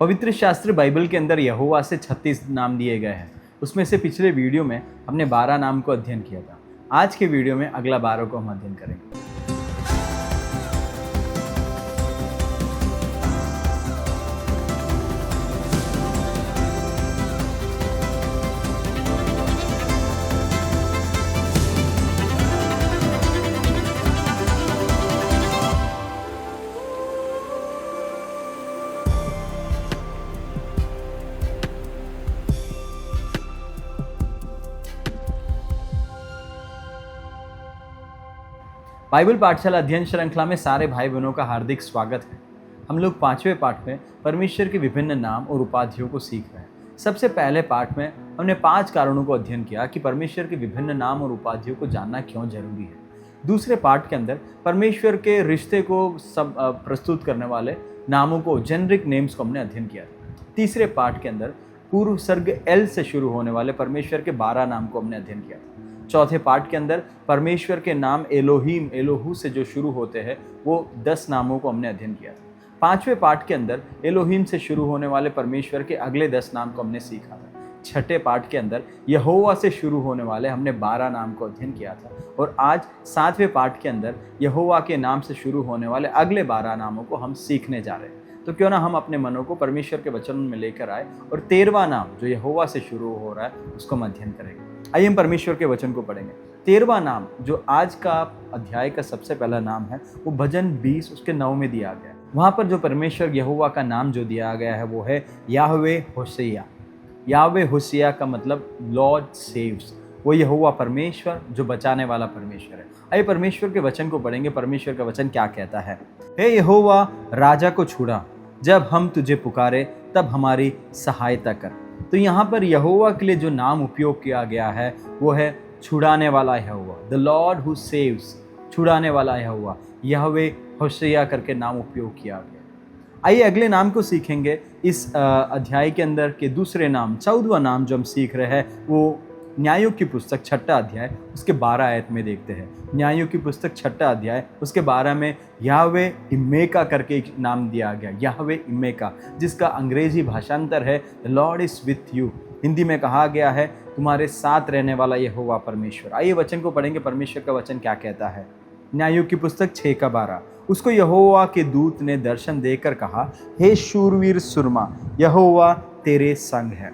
पवित्र शास्त्र बाइबल के अंदर यहोवा से 36 नाम दिए गए हैं। उसमें से पिछले वीडियो में हमने 12 नाम को अध्ययन किया था। आज के वीडियो में अगला 12 को हम अध्ययन करेंगे। बाइबल पाठशाला अध्ययन श्रृंखला में सारे भाई बहनों का हार्दिक स्वागत है। हम लोग 5वें पाठ में परमेश्वर के विभिन्न नाम और उपाधियों को सीख रहे हैं। सबसे पहले पाठ में हमने 5 कारणों को अध्ययन किया कि परमेश्वर के विभिन्न नाम और उपाधियों को जानना क्यों जरूरी है। दूसरे पाठ के अंदर परमेश्वर के रिश्ते को प्रस्तुत करने वाले नामों को, जेनरिक नेम्स को हमने अध्ययन किया था। तीसरे पाठ के अंदर पूर्व सर्ग एल से शुरू होने वाले परमेश्वर के 12 नाम को हमने अध्ययन किया था। चौथे पाठ के अंदर परमेश्वर के नाम एलोहीम, एलोहू से जो शुरू होते हैं वो 10 नामों को हमने अध्ययन किया था। 5वें पाठ के अंदर एलोहीम से शुरू होने वाले परमेश्वर के अगले 10 नाम को हमने सीखा था। छठे पाठ के अंदर यहोवा से शुरू होने वाले हमने 12 नाम को अध्ययन किया था। और आज 7वें पाठ के अंदर यहोवा के नाम से शुरू होने वाले अगले 12 नामों को हम सीखने जा रहे हैं। तो क्यों ना हम अपने मनों को परमेश्वर के वचन में लेकर आए और 13वां नाम जो यहोवा से शुरू हो रहा है उसको हम अध्ययन करेंगे। आइए हम परमेश्वर के वचन को पढ़ेंगे। 13वां नाम जो आज का अध्याय का सबसे पहला नाम है वो भजन 20 उसके 9 में दिया गया है। वहाँ पर जो परमेश्वर यहोवा का नाम जो दिया गया है वो है याहवे होशिया। याहवे होशिया का मतलब लॉर्ड सेव्स। वो यहोवा परमेश्वर जो बचाने वाला परमेश्वर है। आइए परमेश्वर के वचन को पढ़ेंगे। परमेश्वर का वचन क्या कहता है? हे यहोवा, राजा को छुड़ा, जब हम तुझे पुकारे तब हमारी सहायता कर। तो यहाँ पर यहोवा के लिए जो नाम उपयोग किया गया है वो है छुड़ाने वाला यहोवा, द लॉर्ड हु सेव्स, छुड़ाने वाला यहोवा, यहोवे होशिया करके नाम उपयोग किया गया। आइए अगले नाम को सीखेंगे। इस अध्याय के अंदर के दूसरे नाम, 14वां नाम जो हम सीख रहे हैं वो न्यायों की पुस्तक 6ठा अध्याय उसके 12 आयत में देखते हैं। न्यायों की पुस्तक 6ठा अध्याय उसके 12 में याहवे इम्मेका करके एक नाम दिया गया, याहवे इम्मेका, जिसका अंग्रेजी भाषांतर है the Lord is with you. Hindi में कहा गया है तुम्हारे साथ रहने वाला यहोवा परमेश्वर। आइए वचन को पढ़ेंगे। परमेश्वर का वचन क्या कहता है? न्यायों की पुस्तक 6:12। उसको यहोवा के दूत ने दर्शन देकर कहा, हे शूरवीर सुरमा, यहोवा तेरे संग है।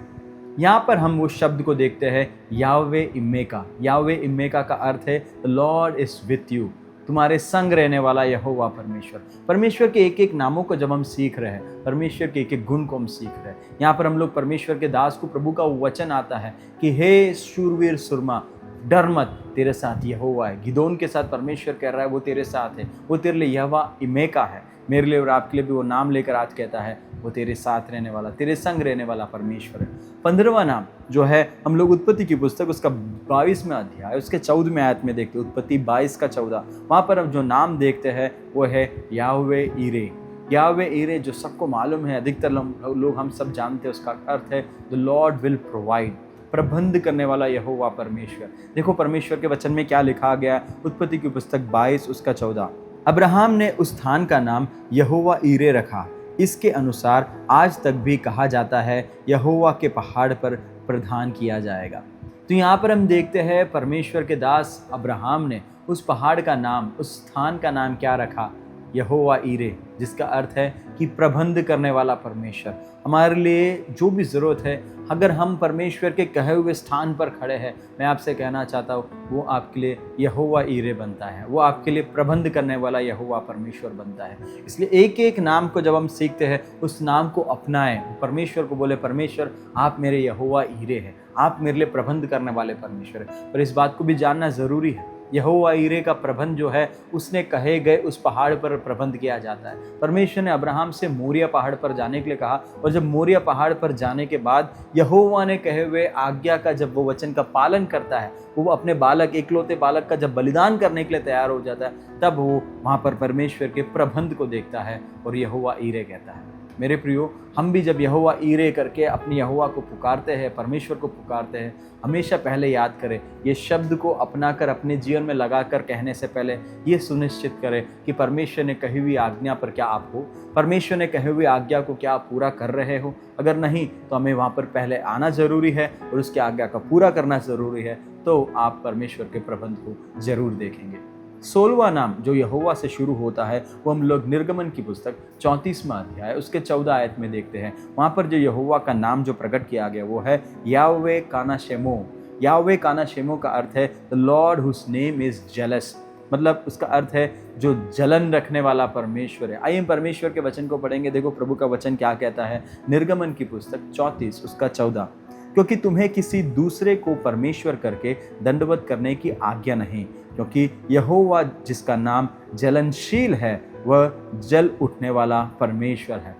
यहाँ पर हम वो शब्द को देखते हैं याहवे इम्मेका। याहवे इम्मेका का अर्थ है the Lord is with you, तुम्हारे संग रहने वाला यहोवा परमेश्वर। परमेश्वर के एक एक नामों को जब हम सीख रहे हैं, परमेश्वर के एक एक गुण को हम सीख रहे हैं। यहाँ पर हम लोग परमेश्वर के दास को प्रभु का वचन आता है कि हे शूरवीर सुरमा, डर मत, तेरे साथ यहोवा है। गिदोन के साथ परमेश्वर कह रहा है वो तेरे साथ है, वो तेरे लिए यहोवा इम्मेका है। मेरे लिए और आपके लिए भी वो नाम लेकर आज कहता है वो तेरे साथ रहने वाला, तेरे संग रहने वाला परमेश्वर है। 15वां नाम जो है हम लोग उत्पत्ति की पुस्तक उसका 22वां अध्याय उसके 14वें आयत में देखते हैं। उत्पत्ति 22 का 14, वहाँ पर हम जो नाम देखते हैं वो है याहवे ईरे। याहवे ईरे जो सबको मालूम है, अधिकतर लोग हम सब जानते हैं, उसका अर्थ है द लॉर्ड विल प्रोवाइड, प्रबंध करने वाला यहोवा परमेश्वर। देखो परमेश्वर के वचन में क्या लिखा गया। उत्पत्ति की पुस्तक 22 उसका 14, अब्राहम ने उस स्थान का नाम यहोवा ईरे रखा। इसके अनुसार आज तक भी कहा जाता है यहोवा के पहाड़ पर प्रधान किया जाएगा। तो यहाँ पर हम देखते हैं परमेश्वर के दास अब्राहम ने उस पहाड़ का नाम, उस स्थान का नाम क्या रखा? यहोवा ईरे, जिसका अर्थ है कि प्रबंध करने वाला परमेश्वर। हमारे लिए जो भी ज़रूरत है, अगर हम परमेश्वर के कहे हुए स्थान पर खड़े हैं, मैं आपसे कहना चाहता हूँ वो आपके लिए यहोवा ईरे बनता है, वो आपके लिए प्रबंध करने वाला यहोवा परमेश्वर बनता है। इसलिए एक एक नाम को जब हम सीखते हैं उस नाम को अपनाएं। परमेश्वर को बोले परमेश्वर आप मेरे यहोवा ईरे हैं, आप मेरे लिए प्रबंध करने वाले परमेश्वर हैं। पर इस बात को भी जानना ज़रूरी है, यहोवा ईरे का प्रबंध जो है उसने कहे गए उस पहाड़ पर प्रबंध किया जाता है। परमेश्वर ने अब्राहम से मोरिया पहाड़ पर जाने के लिए कहा और जब मोरिया पहाड़ पर जाने के बाद यहोवा ने कहे हुए आज्ञा का जब वो वचन का पालन करता है, वो अपने बालक, इकलौते बालक का जब बलिदान करने के लिए तैयार हो जाता है, तब वो वहाँ पर परमेश्वर के प्रबंध को देखता है और यहोवा ईरे कहता है। मेरे प्रियो, हम भी जब यहोवा ईरे करके अपनी यहोवा को पुकारते हैं, परमेश्वर को पुकारते हैं, हमेशा पहले याद करें, ये शब्द को अपनाकर अपने जीवन में लगाकर कहने से पहले ये सुनिश्चित करें कि परमेश्वर ने कही हुई आज्ञा पर क्या आप हो, परमेश्वर ने कही हुई आज्ञा को क्या आप पूरा कर रहे हो। अगर नहीं तो हमें वहाँ पर पहले आना जरूरी है और उसकी आज्ञा का पूरा करना जरूरी है, तो आप परमेश्वर के प्रबंध को जरूर देखेंगे। 16वां नाम जो यहोवा से शुरू होता है वो हम लोग निर्गमन की पुस्तक 34वां अध्याय उसके 14 आयत में देखते हैं। वहाँ पर जो यहोवा का नाम जो प्रकट किया गया वो है याहवे काना शेमो। याहवे काना शेमो का अर्थ है the lord whose name is jealous, मतलब उसका अर्थ है जो जलन रखने वाला परमेश्वर है। आइए हम परमेश्वर के वचन को पढ़ेंगे। देखो प्रभु का वचन क्या कहता है, निर्गमन की पुस्तक 34 उसका 14। क्योंकि तुम्हें किसी दूसरे को परमेश्वर करके दंडवत करने की आज्ञा नहीं, क्योंकि यहोवा जिसका नाम जलनशील है वह जल उठने वाला परमेश्वर है।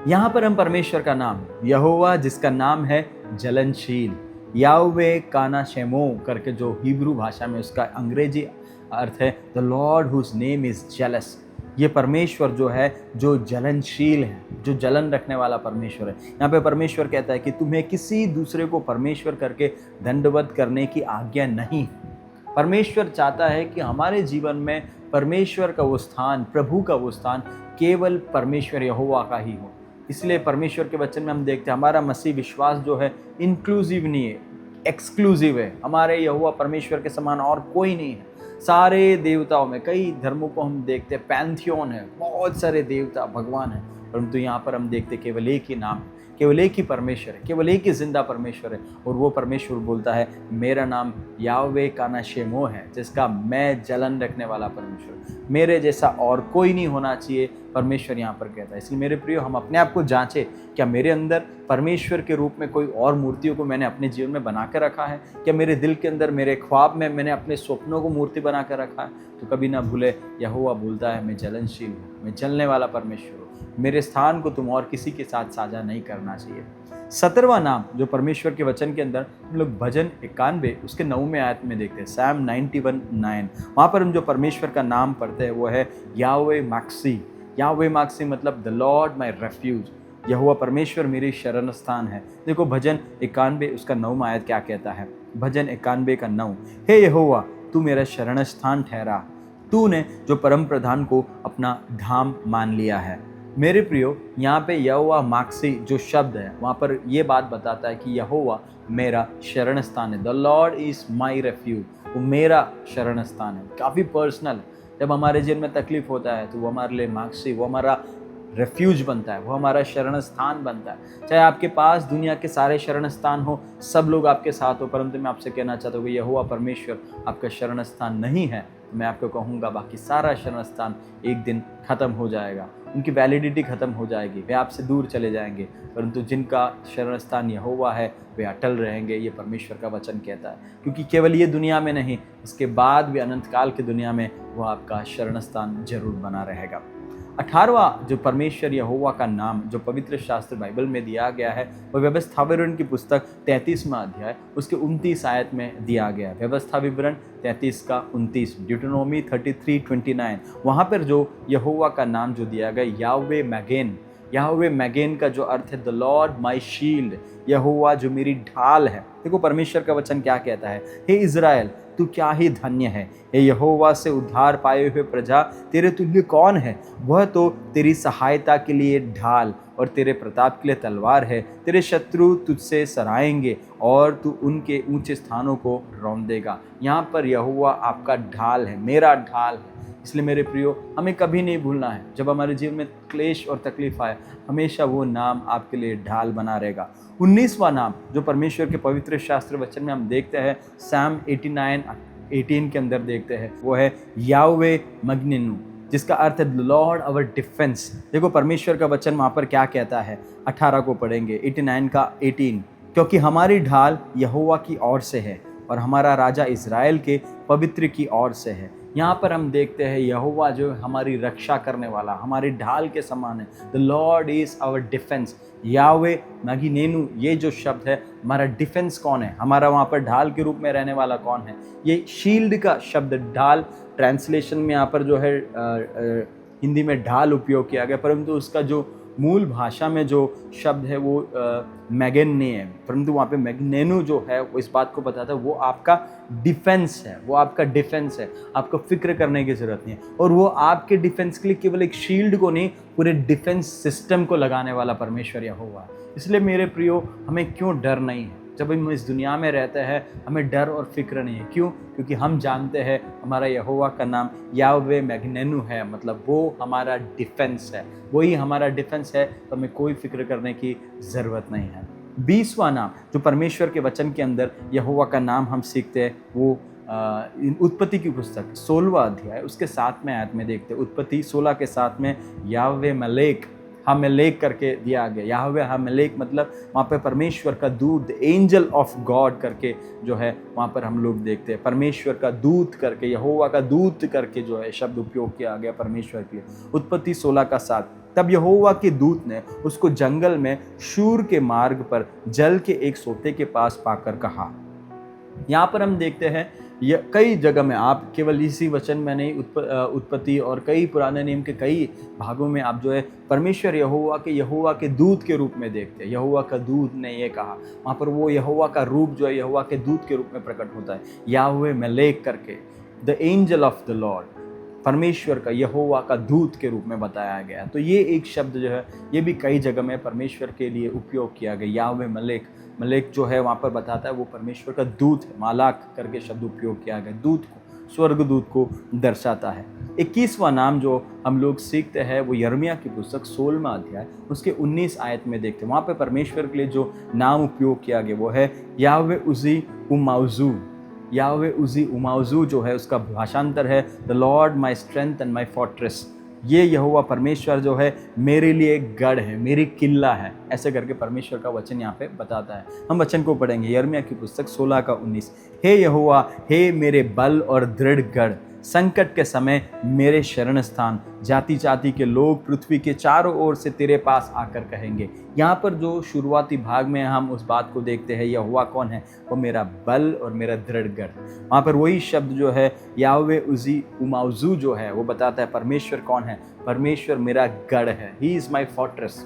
यहाँ पर हम परमेश्वर का नाम यहोवा जिसका नाम है जलनशील, याहवे काना शेमो करके जो हिब्रू भाषा में उसका अंग्रेजी अर्थ है the lord whose name is jealous. ये परमेश्वर जो है जो जलनशील है, जो जलन रखने वाला परमेश्वर है। यहाँ पे परमेश्वर कहता है कि तुम्हें किसी दूसरे को परमेश्वर करके दंडवत करने की आज्ञा नहीं। परमेश्वर चाहता है कि हमारे जीवन में परमेश्वर का वो स्थान, प्रभु का वो स्थान केवल परमेश्वर यहोवा का ही हो। इसलिए परमेश्वर के वचन में हम देखते हैं हमारा मसीह विश्वास जो है इंक्लूसिव नहीं है, एक्सक्लूसिव है। हमारे यहोवा परमेश्वर के समान और कोई नहीं है। सारे देवताओं में, कई धर्मों को हम देखते हैं पैंथियन है, बहुत सारे देवता भगवान है, परंतु यहाँ पर हम देखते केवल एक ही नाम है, केवल एक ही परमेश्वर है, केवल एक ही जिंदा परमेश्वर है। और वो परमेश्वर बोलता है मेरा नाम याहवे काना शेमो है, जिसका मैं जलन रखने वाला परमेश्वर, मेरे जैसा और कोई नहीं होना चाहिए, परमेश्वर यहाँ पर कहता है। इसलिए मेरे प्रियो, हम अपने आप को जांचें, क्या मेरे अंदर परमेश्वर के रूप में कोई और मूर्तियों को मैंने अपने जीवन में बना कर रखा है? क्या मेरे दिल के अंदर, मेरे ख्वाब में मैंने अपने स्वप्नों को मूर्ति बना कर रखा है? तो कभी ना भूले, यहोवा बोलता है मैं जलनशील हूँ, मैं जलने वाला परमेश्वर हूँ, मेरे स्थान को तुम और किसी के साथ साझा नहीं करना चाहिए। 17वां नाम जो परमेश्वर के वचन के अंदर हम लोग भजन 91 उसके 9वें आयत में देखते हैं, सैम 91:9। वहाँ पर हम जो परमेश्वर का नाम पढ़ते हैं वो है याहवे मैक्सी। याहवे मैक्सी मतलब द लॉर्ड माई रेफ्यूज, यहोवा परमेश्वर मेरी शरण स्थान है। देखो भजन 91 उसका 9वां आयत क्या कहता है, भजन 91 का 9, हे यहोवा तू मेरा शरण स्थान ठहरा, तूने जो परम प्रधान को अपना धाम मान लिया है। मेरे प्रियो, यहाँ पे यहोवा माक्सी जो शब्द है वहाँ पर ये बात बताता है कि यहोवा मेरा शरण स्थान है, the Lord is my refuge, वो मेरा शरण स्थान है। काफ़ी पर्सनल, जब हमारे जीवन में तकलीफ होता है तो वो हमारे लिए माक्सी, वो हमारा रेफ्यूज बनता है, वो हमारा शरण स्थान बनता है। चाहे आपके पास दुनिया के सारे शरण स्थान हो, सब लोग आपके साथ हो, परंतु मैं आपसे कहना चाहता हूँ कि यहोवा परमेश्वर आपका शरण स्थान नहीं है, तो मैं आपको कहूँगा बाकी सारा शरण स्थान एक दिन खत्म हो जाएगा, उनकी वैलिडिटी खत्म हो जाएगी, वे आपसे दूर चले जाएंगे, परंतु जिनका शरण स्थान यहोवा है वे अटल रहेंगे। ये परमेश्वर का वचन कहता है, क्योंकि केवल ये दुनिया में नहीं, इसके बाद भी अनंत काल की दुनिया में वो आपका शरण स्थान जरूर बना रहेगा। 18वां जो परमेश्वर यहोवा का नाम जो पवित्र शास्त्र बाइबल में दिया गया है वह व्यवस्था विवरण की पुस्तक 33वां अध्याय उसके 29 आयत में दिया गया है। व्यवस्था विवरण 33 का 29, ड्यूटेरोनोमी 33:29। वहाँ पर जो यहोवा का नाम जो दिया गया याहवे मैगेन, याहवे मैगेन का जो अर्थ है द लॉर्ड माई शील्ड, यहोवा जो मेरी ढाल है। देखो परमेश्वर का वचन क्या कहता है, हे इज़राइल तू क्या ही धन्य है, हे यहोवा से उद्धार पाए हुए प्रजा, तेरे तुल्य कौन है? वह तो तेरी सहायता के लिए ढाल और तेरे प्रताप के लिए तलवार है। तेरे शत्रु तुझसे सराएंगे और तू उनके ऊंचे स्थानों को रौंद देगा। यहाँ पर यहोवा आपका ढाल है, मेरा ढाल है। इसलिए मेरे प्रियो, हमें कभी नहीं भूलना है, जब हमारे जीवन में क्लेश और तकलीफ आए, हमेशा वो नाम आपके लिए ढाल बना रहेगा। 19वां नाम जो परमेश्वर के पवित्र शास्त्र वचन में हम देखते हैं, सैम 89:18 के अंदर देखते हैं, वो है याहवे मगनिनु, जिसका अर्थ है लॉर्ड आवर डिफेंस। देखो परमेश्वर का वचन वहाँ पर क्या कहता है, 18 को पढ़ेंगे, 89 का 18, क्योंकि हमारी ढाल यहोवा की ओर से है और हमारा राजा इज़राइल के पवित्र की ओर से है। यहाँ पर हम देखते हैं यहोवा जो हमारी रक्षा करने वाला, हमारी ढाल के समान है। The Lord is our defence. Yahweh मगिनेनु, ये जो शब्द है, हमारा डिफेंस कौन है, हमारा वहाँ पर ढाल के रूप में रहने वाला कौन है? ये शील्ड का शब्द ढाल, ट्रांसलेशन में यहाँ पर जो है हिंदी में ढाल उपयोग किया गया, परंतु उसका जो मूल भाषा में जो शब्द है वो मैगेने है, परंतु वहाँ पे मैग्नेनु जो है वो इस बात को बताता है वो आपका डिफेंस है, वो आपका डिफेंस है, आपको फिक्र करने की ज़रूरत नहीं है। और वो आपके डिफेंस के लिए केवल एक शील्ड को नहीं, पूरे डिफेंस सिस्टम को लगाने वाला परमेश्वर यहोवा है। इसलिए मेरे प्रियो, हमें क्यों डर नहीं है? जब हम इस दुनिया में रहते हैं हमें डर और फिक्र नहीं है। क्यों? क्योंकि हम जानते हैं हमारा यहोवा का नाम याहवे मैग्नेनु है, मतलब वो हमारा डिफेंस है, वही हमारा डिफेंस है, तो हमें कोई फिक्र करने की ज़रूरत नहीं है। 20वां नाम जो परमेश्वर के वचन के अंदर यहोवा का नाम हम सीखते हैं वो उत्पत्ति की पुस्तक 16वां अध्याय उसके 7वें आयत में देखते हैं। उत्पत्ति 16 के 7 में याहवे मलेक हामेलेक करके दिया गया। याहवे हामेलेक मतलब वहाँ पे परमेश्वर का दूत, एंजल ऑफ गॉड करके जो है वहाँ पर हम लोग देखते हैं। परमेश्वर का दूत करके, यहोवा का दूत करके जो है शब्द उपयोग किया गया परमेश्वर के लिए। उत्पत्ति 16 का 7। तब यहोवा के दूत ने उसको जंगल में शूर के मार्ग पर जल के एक सोते के पास पाकर कहा। यहाँ पर हम देखते हैं कई जगह में, आप केवल इसी वचन में नहीं, उत्पत्ति और कई पुराने नियम के कई भागों में आप जो है परमेश्वर यहोवा के दूत के रूप में देखते हैं। यहोवा का दूत ने ये कहा, वहाँ पर वो यहोवा का रूप जो है यहोवा के दूत के रूप में प्रकट होता है, याहवे मलेक करके, the angel of the Lord, परमेश्वर का, यहोवा का दूत के रूप में बताया गया। तो ये एक शब्द जो है ये भी कई जगह में परमेश्वर के लिए उपयोग किया गया। याहवे मलेक, मलेक जो है वहाँ पर बताता है वो परमेश्वर का दूत है, मालाक करके शब्द उपयोग किया गया, दूत को, स्वर्गदूत को दर्शाता है। 21वां नाम जो हम लोग सीखते हैं वो यिर्मयाह की पुस्तक 16वां अध्याय उसके 19 आयत में देखते हैं। वहाँ पे परमेश्वर के लिए जो नाम उपयोग किया गया वो है याहवे उजी उमाउजू। याहवे उजी उमाउजू जो है उसका भाषांतर है the Lord my strength and my fortress. ये यहोवा परमेश्वर जो है मेरे लिए एक गढ़ है, मेरी किला है, ऐसे करके परमेश्वर का वचन यहाँ पे बताता है। हम वचन को पढ़ेंगे, यिर्मयाह की पुस्तक 16 का 19। हे यहोवा, हे मेरे बल और दृढ़ गढ़, संकट के समय मेरे शरण स्थान, जाति जाति के लोग पृथ्वी के चारों ओर से तेरे पास आकर कहेंगे। यहाँ पर जो शुरुआती भाग में हम उस बात को देखते हैं यहोवा कौन है, वो मेरा बल और मेरा दृढ़ गढ़। वहाँ पर वही शब्द जो है याहवे उजी उमाउजू जो है वो बताता है परमेश्वर कौन है, परमेश्वर मेरा गढ़ है, ही इज़ माई फोर्ट्रेस।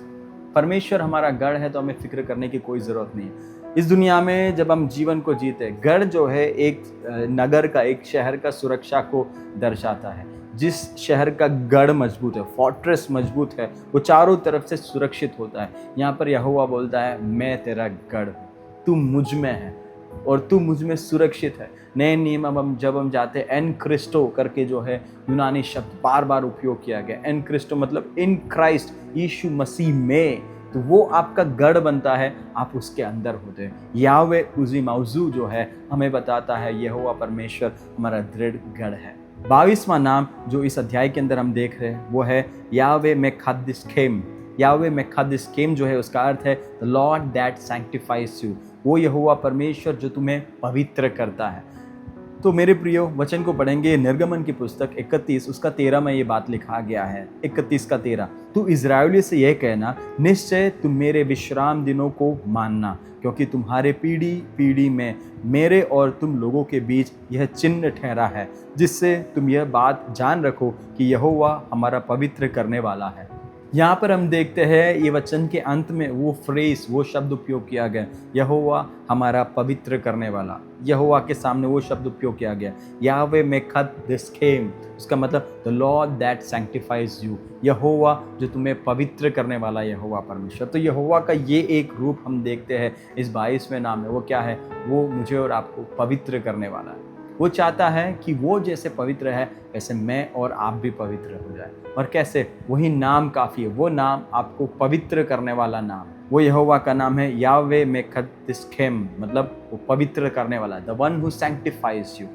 परमेश्वर हमारा गढ़ है तो हमें फिक्र करने की कोई ज़रूरत नहीं है। इस दुनिया में जब हम जीवन को जीते, गढ़ जो है एक नगर का, एक शहर का सुरक्षा को दर्शाता है। जिस शहर का गढ़ मजबूत है, फोर्ट्रेस मजबूत है, वो चारों तरफ से सुरक्षित होता है। यहाँ पर यहोवा बोलता है मैं तेरा गढ़ हूँ, तू मुझ में है और तू मुझ में सुरक्षित है। नए नियम अब जब हम जाते हैं, एन क्रिस्टो करके जो है यूनानी शब्द बार बार उपयोग किया गया। एन क्रिस्टो मतलब इन क्राइस्ट, यीशु मसीह में, तो वो आपका गढ़ बनता है, आप उसके अंदर होते हैं। याहवे उजी मौजू जो है हमें बताता है यहोवा परमेश्वर हमारा दृढ़ गढ़ है। 22वां नाम जो इस अध्याय के अंदर हम देख रहे हैं वो है याहवे मेखादिस्केम। याहवे मेखादिस्केम जो है उसका अर्थ है द लॉर्ड दैट सैंक्टिफाइज यू, वो यहोवा परमेश्वर जो तुम्हें पवित्र करता है। तो मेरे प्रियो, वचन को पढ़ेंगे, निर्गमन की पुस्तक 31 उसका 13 में ये बात लिखा गया है। 31 का 13, तू इज़राइली से यह कहना, निश्चय तुम मेरे विश्राम दिनों को मानना, क्योंकि तुम्हारे पीढ़ी पीढ़ी में मेरे और तुम लोगों के बीच यह चिन्ह ठहरा है, जिससे तुम यह बात जान रखो कि यहोवा हमारा पवित्र करने वाला है। यहाँ पर हम देखते हैं ये वचन के अंत में वो फ्रेज, वो शब्द उपयोग किया गया, यहोवा हमारा पवित्र करने वाला। यहोवा के सामने वो शब्द उपयोग किया गया, याहवे मेखादिस्केम, उसका मतलब the Lord that सैंक्टिफाइज you, Jehovah जो तुम्हें पवित्र करने वाला यहोवा परमेश्वर। तो यहोवा का ये एक रूप हम देखते हैं इस 22वें नाम में। वो क्या है? वो मुझे और आपको पवित्र करने वाला है। वो चाहता है कि वो जैसे पवित्र है वैसे मैं और आप भी पवित्र हो जाए। और कैसे? वही नाम काफ़ी है, वो नाम आपको पवित्र करने वाला नाम, वो यहोवा का नाम है याहवे मेखादिस्केम, मतलब वो पवित्र करने वाला, द वन हु सैंक्टिफाइज यू।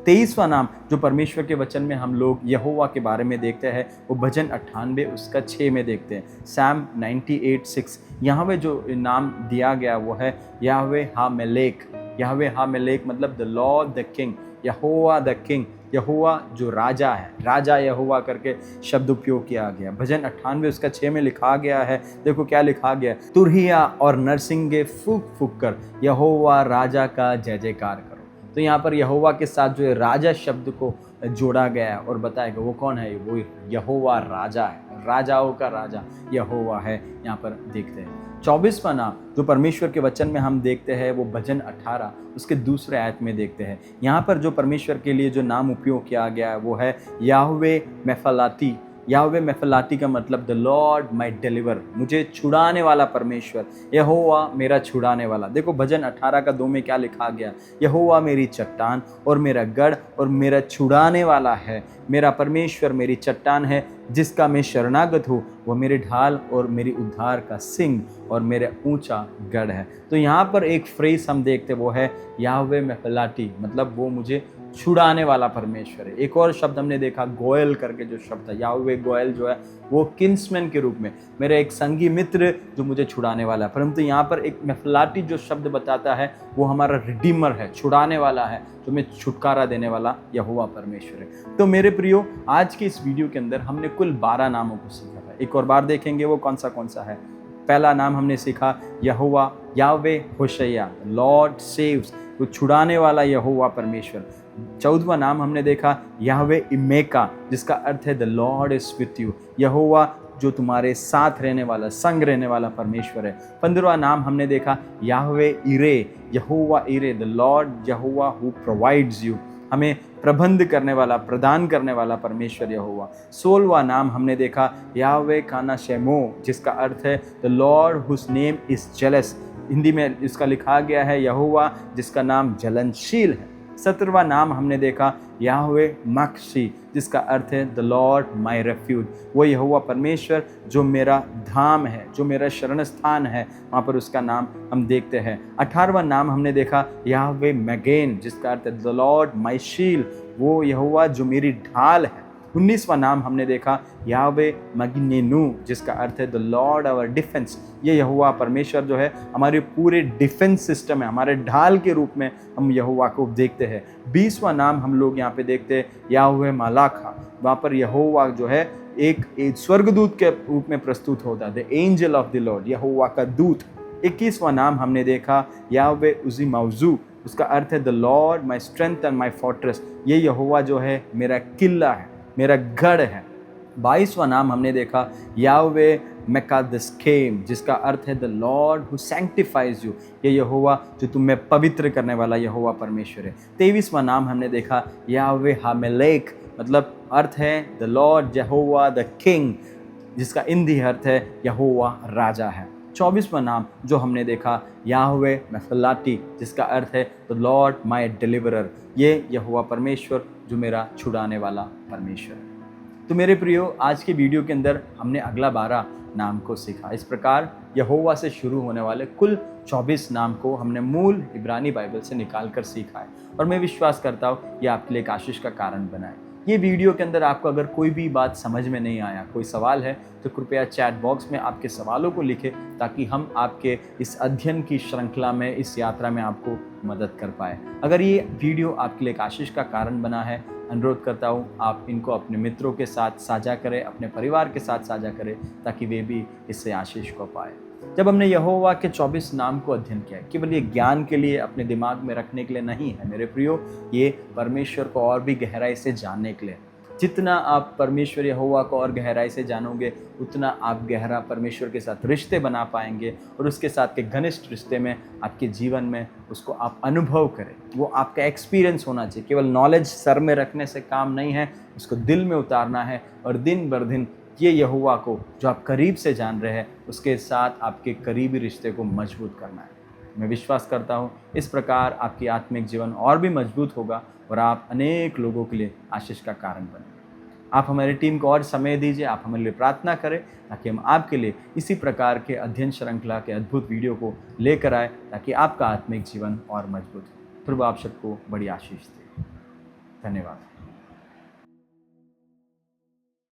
23वां नाम जो परमेश्वर के वचन में हम लोग यहोवा के बारे में देखते हैं वो भजन 98 उसका 6 में देखते हैं। सैम 98:6 यहाँ पे जो नाम दिया गया वो है याहवे हामेलेक। याहवे हामेलेक मतलब द लॉर्ड द किंग, यहोवा द किंग, यहोवा जो राजा है, राजा यहोवा करके शब्द उपयोग किया गया। भजन 98 उसका 6 में लिखा गया है, देखो क्या लिखा गया, तुरहिया और नरसिंगे फूक फूक कर यहोवा राजा का जय जयकार करो। तो यहाँ पर यहोवा के साथ जो है राजा शब्द को जोड़ा गया और बताया गया वो कौन है, वो यहोवा राजा है, राजाओं का राजा यहोवा है, यहाँ पर देखते हैं। 24वां नाम जो परमेश्वर के वचन में हम देखते हैं वो भजन 18 उसके दूसरे आयत में देखते हैं। यहाँ पर जो परमेश्वर के लिए जो नाम उपयोग किया गया है वो है याहवे मेफलाती। याहवे मेफलाती का मतलब द लॉर्ड माई डिलीवर, मुझे छुड़ाने वाला परमेश्वर, यहोवा मेरा छुड़ाने वाला। देखो भजन 18 का 2 में क्या लिखा गया, यहोवा मेरी चट्टान और मेरा गढ़ और मेरा छुड़ाने वाला है, मेरा परमेश्वर मेरी चट्टान है जिसका मैं शरणागत हूँ, वह मेरे ढाल और मेरी उद्धार का सिंह और मेरा ऊंचा गढ़ है। तो यहाँ पर एक फ्रेज हम देखते वो है याहवे मेफलाती, मतलब वो मुझे छुड़ाने वाला परमेश्वर है। एक और शब्द हमने देखा गोयल करके, जो शब्द है याहवे गोयल जो है वो किन्समैन के रूप में, मेरा एक संगी मित्र जो मुझे छुड़ाने वाला है। परंतु यहाँ पर एक मेफलाती जो शब्द बताता है वो हमारा रिडीमर है, छुड़ाने वाला है, जो मैं छुटकारा देने वाला यहोवा परमेश्वर है। तो मेरे प्रियो, आज के इस वीडियो के अंदर हमने कुल 12 नामों को सीखा है। एक और बार देखेंगे वो कौन सा है। पहला नाम हमने सीखा यहोवा, याहवे होशैया, लॉर्ड सेव्स, वो छुड़ाने वाला यहोवा परमेश्वर। 14वां नाम हमने देखा याहवे इमेका, जिसका अर्थ है the Lord is with you, Jehovah जो तुम्हारे साथ रहने वाला, संग रहने वाला परमेश्वर है। 15वां नाम हमने देखा Yahweh इरे, Jehovah इरे, the Lord Jehovah who provides you, हमें प्रबंध करने वाला, प्रदान करने वाला परमेश्वर यहोवा। 16वां नाम हमने देखा याहवे काना शेमो, जिसका अर्थ है the lord whose name is jealous, Hindi में इसका लिखा गया है यहोवा जिसका नाम जलनशील है। 17वां नाम हमने देखा याहवे मक्शी, जिसका अर्थ है द लॉर्ड माई रेफ्यूज, वो यहोवा परमेश्वर जो मेरा धाम है, जो मेरा शरण स्थान है, वहाँ पर उसका नाम हम देखते हैं। 18वां नाम हमने देखा याहवे मैगेन, जिसका अर्थ है द लॉर्ड माई शील्ड, वो यहोवा जो मेरी ढाल है। 19वां नाम हमने देखा याहवे मगिनेनु, जिसका अर्थ है द लॉर्ड आवर डिफेंस, ये यहोवा परमेश्वर जो है हमारे पूरे डिफेंस सिस्टम है, हमारे ढाल के रूप में हम यहोवा को देखते हैं। 20वां नाम हम लोग यहाँ पे देखते हैं याहवे मालाखा, वहाँ पर यहोवा जो है एक स्वर्गदूत के रूप में प्रस्तुत होता है, the angel of the Lord, Jehovah का दूत। 21वां नाम हमने देखा याहवे उजी मौजू, उसका अर्थ है the Lord my strength and my fortress, ये यहोवा जो है मेरा किला है, मेरा गढ़ है। 22वां नाम हमने देखा याहवे मेकादस्केम, जिसका अर्थ है द लॉर्ड हु सैंक्टिफाइज यू, ये यहोवा जो तुम्हें पवित्र करने वाला यहोवा परमेश्वर है। 23वां नाम हमने देखा याहवे हामेलेक, मतलब अर्थ है the Lord Jehovah the king, जिसका हिंदी अर्थ है यहोवा राजा है। 24वां नाम जो हमने देखा याहवे मेफलाती, जिसका अर्थ है द लॉर्ड माई डिलीवरर, ये यहोवा परमेश्वर जो मेरा छुड़ाने वाला परमेश्वर है। तो मेरे प्रियो, आज के वीडियो के अंदर हमने अगला 12 नाम को सीखा। इस प्रकार यहोवा से शुरू होने वाले कुल 24 नाम को हमने मूल इब्रानी बाइबल से निकाल कर सीखा है, और मैं विश्वास करता हूँ ये आपके लिए एक आशीष का कारण बना है। ये वीडियो के अंदर आपको अगर कोई भी बात समझ में नहीं आया, कोई सवाल है, तो कृपया चैट बॉक्स में आपके सवालों को लिखें, ताकि हम आपके इस अध्ययन की श्रृंखला में, इस यात्रा में आपको मदद कर पाए। अगर ये वीडियो आपके लिए एक आशीष का कारण बना है, अनुरोध करता हूँ आप इनको अपने मित्रों के साथ साझा करें, अपने परिवार के साथ साझा करें, ताकि वे भी इससे आशीष को पाए। जब हमने यहोवा के 24 नाम को अध्ययन किया, केवल ये ज्ञान के लिए, अपने दिमाग में रखने के लिए नहीं है मेरे प्रियो, ये परमेश्वर को और भी गहराई से जानने के लिए। जितना आप परमेश्वर यहोवा को और गहराई से जानोगे, उतना आप गहरा परमेश्वर के साथ रिश्ते बना पाएंगे, और उसके साथ के घनिष्ठ रिश्ते में आपके जीवन में उसको आप अनुभव करें। वो आपका एक्सपीरियंस होना चाहिए। केवल नॉलेज सर में रखने से काम नहीं है, उसको दिल में उतारना है, और दिन बर दिन ये यहोवा को जो आप करीब से जान रहे हैं, उसके साथ आपके करीबी रिश्ते को मजबूत करना है। मैं विश्वास करता हूँ इस प्रकार आपकी आत्मिक जीवन और भी मजबूत होगा, और आप अनेक लोगों के लिए आशीष का कारण बनेंगे। आप हमारी टीम को और समय दीजिए, आप हमारे लिए प्रार्थना करें, ताकि हम आपके लिए इसी प्रकार के अध्ययन श्रृंखला के अद्भुत वीडियो को लेकर आए, ताकि आपका आत्मिक जीवन और मजबूत हो। प्रभु आप सबको बड़ी आशीष दे। धन्यवाद।